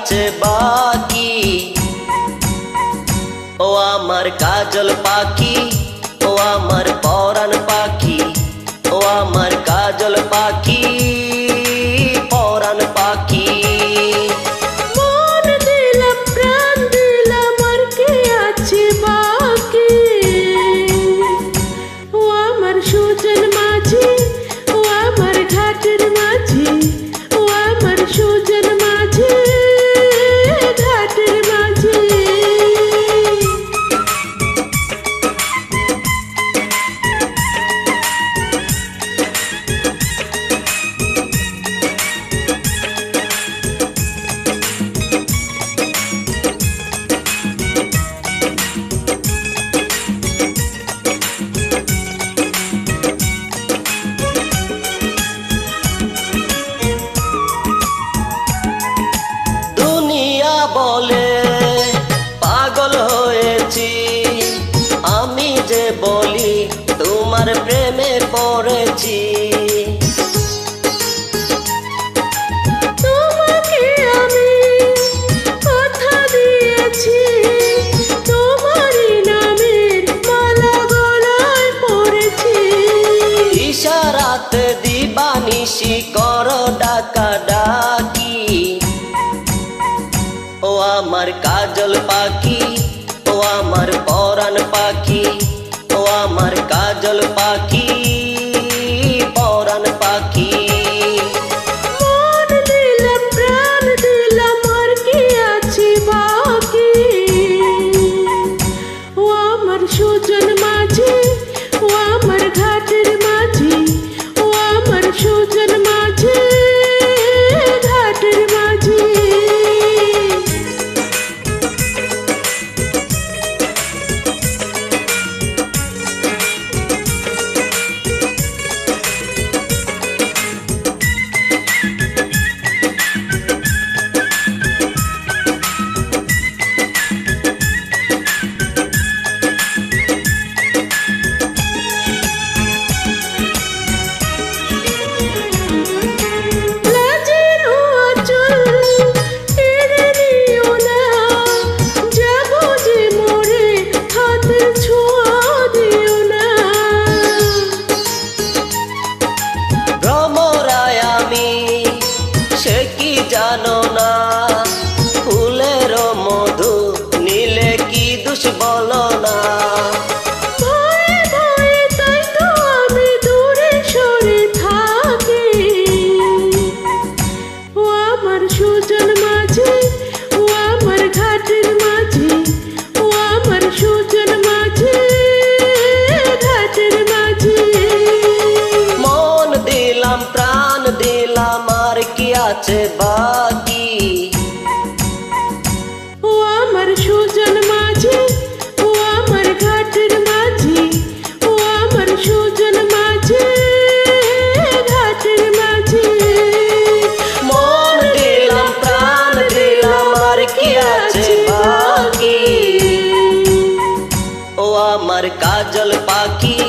আছে বাকি। ও আমার কাজল পাখি, ও আমার পরাণ পাখি, ও আমার কাজল পাখি, পরাণ পাখি। মন দিলাম প্রাণ দিলাম আর কি আছে বাকি। ও আমার সুজন মাঝি, ও আমার ঘাটের মাঝি, ও আমার সুজন মাঝি, ঘাটের মাঝি। বলে পাগল হয়েছি, আমি যে বলি তোমার প্রেমে পড়েছি। তোমাকে আমি কথা দিয়েছি, তোমারই নামের মালা গলায় পড়েছি। ইশারাতে দিবানিশি করো ডাকা ডাকি। ও আমার কাজল পাখি, ও আমার পরাণ পাখি, ও আমার কাজল পাখি, পরাণ পাখি। মন দিলাম প্রাণ দিলাম আর কি আছে বাকি। ও আমার সুজন মাঝি, ও আমার ঘাটের মাঝি, ও আমার সুজন মাঝি, ঘাটের মাঝি। জানো না ফুলের মধু নিলে কি দুষ বলো না। ভয়ে ভয়ে তাই তো আমি দূরে সরে থাকি। ও আমার সুজন মাঝি, ও আমার ঘাটের মাঝি, ও আমার সুজন মাঝি, ঘাটের মাঝি। মন দিলাম প্রাণ দিলাম আর কি আছে বাকি। ও আমার সুজন মাঝি, ও আমার ঘাটের মাঝি, ও আমার সুজন মাঝি, ঘাটের মাঝি। মন দিলাম প্রাণ দিলাম আর কি আছে বাকি। ও আমার কাজল পাখি,